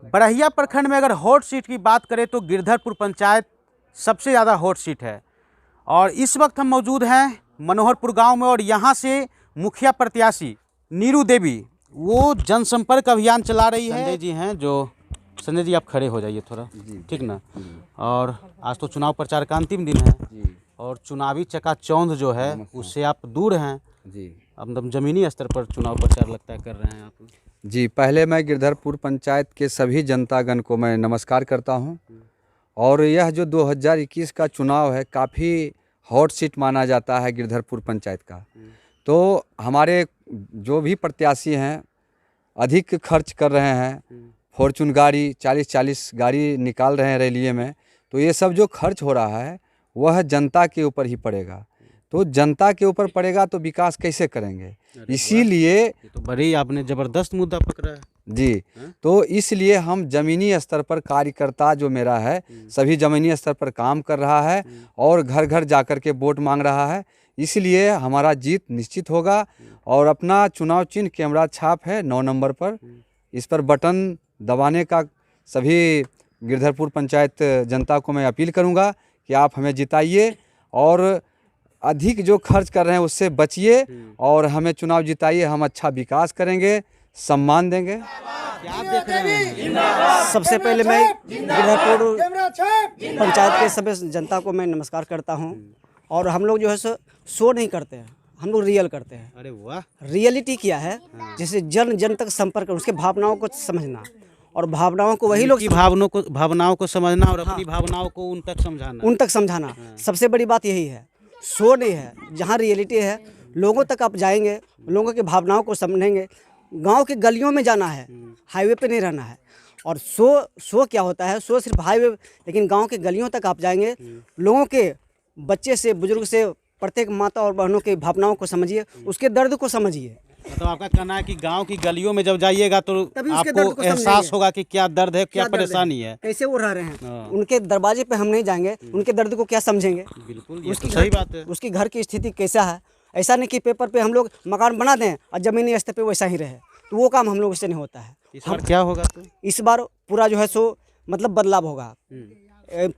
बड़हिया प्रखंड में अगर हॉट सीट की बात करें तो गिरधरपुर पंचायत सबसे ज़्यादा हॉट सीट है। और इस वक्त हम मौजूद हैं मनोहरपुर गांव में और यहां से मुखिया प्रत्याशी नीरू देवी वो जनसंपर्क अभियान चला रही है। संजय जी हैं जो, संजय जी आप खड़े हो जाइए थोड़ा, ठीक ना। और आज तो चुनाव प्रचार का अंतिम दिन है और चुनावी चकाचौंध जो है उससे आप दूर हैं जी। अब ज़मीनी स्तर पर चुनाव प्रचार लगता है कर रहे हैं आप जी। पहले मैं गिरधरपुर पंचायत के सभी जनतागण को मैं नमस्कार करता हूं। और यह जो 2021 का चुनाव है काफ़ी हॉट सीट माना जाता है गिरधरपुर पंचायत का। तो हमारे जो भी प्रत्याशी हैं अधिक खर्च कर रहे हैं, फॉर्चून गाड़ी 40-40 गाड़ी निकाल रहे हैं रैलिये में। तो ये सब जो खर्च हो रहा है वह जनता के ऊपर ही पड़ेगा। तो जनता के ऊपर पड़ेगा तो विकास कैसे करेंगे, इसीलिए तो बड़ी आपने ज़बरदस्त मुद्दा पकड़ा है जी। तो इसलिए हम ज़मीनी स्तर पर कार्यकर्ता जो मेरा है सभी ज़मीनी स्तर पर काम कर रहा है और घर घर जाकर के वोट मांग रहा है। इसलिए हमारा जीत निश्चित होगा। और अपना चुनाव चिन्ह कैमरा छाप है 9 नंबर पर, इस पर बटन दबाने का सभी गिरधरपुर पंचायत जनता को मैं अपील करूंगा कि आप हमें जिताइए और अधिक जो खर्च कर रहे हैं उससे बचिए और हमें चुनाव जिताइए। हम अच्छा विकास करेंगे, सम्मान देंगे। क्या देख रहे हैं? सबसे पहले मैं गिरधरपुर पंचायत के सभी जनता को मैं नमस्कार करता हूं। और हम लोग जो है शो नहीं करते हैं, हम लोग रियल करते हैं। अरे वाह, रियलिटी क्या है, जैसे जन जन तक संपर्क, उसके भावनाओं को समझना और भावनाओं को वही लोग भावनाओं को समझना और अपनी भावनाओं को उन तक समझाना सबसे बड़ी बात यही है। शो नहीं है, जहाँ रियलिटी है लोगों तक आप जाएंगे, लोगों की भावनाओं को समझेंगे। गांव के गलियों में जाना है, हाईवे पे नहीं रहना है। और शो क्या होता है, शो सिर्फ हाईवे, लेकिन गांव के गलियों तक आप जाएंगे, लोगों के बच्चे से बुजुर्ग से प्रत्येक माता और बहनों की भावनाओं को समझिए, उसके दर्द को समझिए। तो आपका कहना है कि गांव की गलियों में जब जाइएगा तो आपको एहसास होगा कि क्या दर्द है, क्या परेशानी है, कैसे वो रह रहे हैं। उनके दरवाजे पे हम नहीं जाएंगे, उनके दर्द को क्या समझेंगे। बिल्कुल, ये तो सही बात है। उसकी घर की स्थिति कैसा है, ऐसा नहीं कि पेपर पे हम लोग मकान बना दें और ज़मीनी स्तर पे वैसा ही रहे, तो वो काम हम लोग से नहीं होता है। इस बार क्या होगा? तो इस बार पूरा जो है मतलब बदलाव होगा।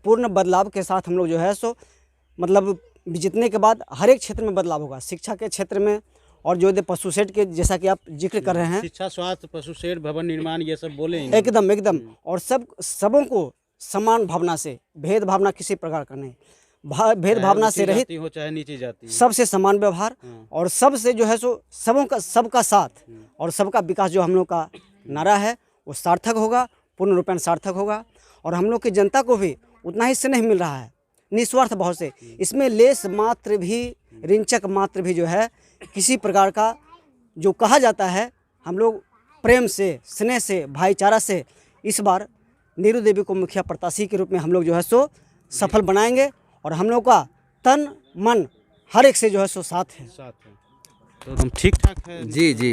पूर्ण बदलाव के साथ हम लोग जो है मतलब जीतने के बाद हर एक क्षेत्र में बदलाव होगा। शिक्षा के क्षेत्र में और जो पशु शेड के, जैसा कि आप जिक्र कर रहे हैं, शिक्षा, स्वास्थ्य, पशु शेड, भवन निर्माण, ये सब बोले एकदम। और सबों को समान भावना से, भेद भावना किसी प्रकार का नहीं, भेद भावना से रहित हो चाहे नीचे जाती, सबसे समान व्यवहार और सबसे जो है सबका साथ और सबका विकास जो हम लोग का नारा है वो सार्थक होगा, पूर्ण रूपेण सार्थक होगा। और हम लोग की जनता को भी उतना ही स्नेह मिल रहा है, निस्वार्थ भाव से। इसमें लेस मात्र भी, रिंचक मात्र भी जो है किसी प्रकार का जो कहा जाता है, हम लोग प्रेम से, स्नेह से, भाईचारा से इस बार नीरू देवी को मुखिया प्रत्याशी के रूप में हम लोग जो है सफल बनाएंगे। और हम लोग का तन मन हर एक से जो है साथ है। तो एकदम ठीक ठाक है जी।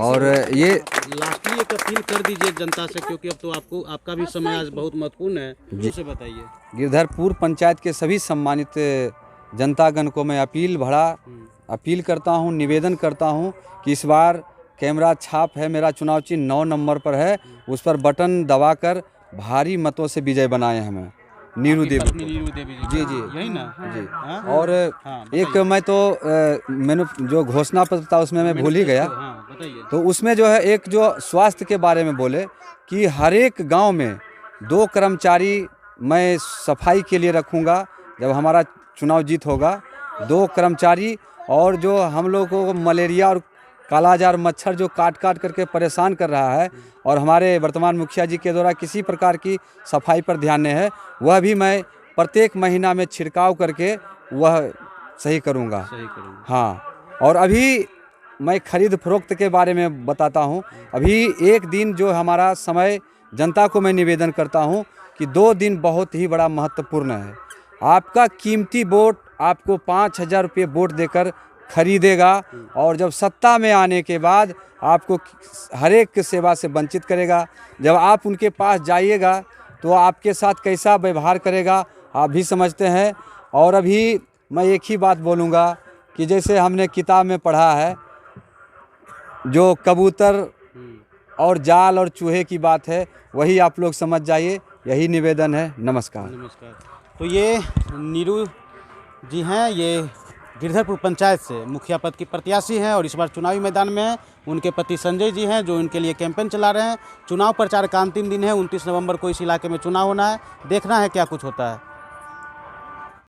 और ये लास्टली एक अपील कर दीजिए जनता से, क्योंकि अब तो आपका भी समय आज बहुत महत्वपूर्ण है, उसे बताइए। गिरधरपुर पंचायत के सभी सम्मानित जनतागण को मैं अपील करता हूं, निवेदन करता हूं कि इस बार कैमरा छाप है, मेरा चुनाव चिन्ह 9 नंबर पर है, उस पर बटन दबाकर भारी मतों से विजय बनाए हमें नीरू देवी जी। यही ना जी। और एक मैं तो मैंने जो घोषणा पत्र था उसमें मैं भूल ही गया। तो उसमें जो है एक जो स्वास्थ्य के बारे में बोले कि हर एक गांव में 2 कर्मचारी मैं सफाई के लिए रखूंगा जब हमारा चुनाव जीत होगा। 2 कर्मचारी, और जो हम लोग को मलेरिया और कालाजार मच्छर जो काट करके परेशान कर रहा है और हमारे वर्तमान मुखिया जी के द्वारा किसी प्रकार की सफाई पर ध्यान नहीं है, वह भी मैं प्रत्येक महीना में छिड़काव करके वह सही करूँगा। हाँ। और अभी मैं खरीद फरोख्त के बारे में बताता हूँ। अभी एक दिन जो हमारा समय, जनता को मैं निवेदन करता हूँ कि 2 दिन बहुत ही बड़ा महत्वपूर्ण है। आपका कीमती वोट आपको 5,000 रुपये वोट देकर खरीदेगा और जब सत्ता में आने के बाद आपको हर एक सेवा से वंचित करेगा। जब आप उनके पास जाइएगा तो आपके साथ कैसा व्यवहार करेगा आप भी समझते हैं। और अभी मैं एक ही बात बोलूँगा कि जैसे हमने किताब में पढ़ा है, जो कबूतर और जाल और चूहे की बात है, वही आप लोग समझ जाइए। यही निवेदन है। नमस्कार। नमस्कार। तो ये नीरू जी हैं, ये गिरधरपुर पंचायत से मुखिया पद की प्रत्याशी हैं और इस बार चुनावी मैदान में हैं। उनके पति संजय जी हैं जो इनके लिए कैंपेन चला रहे हैं। चुनाव प्रचार का अंतिम दिन है, 29 नवंबर को इस इलाके में चुनाव होना है। देखना है क्या कुछ होता है।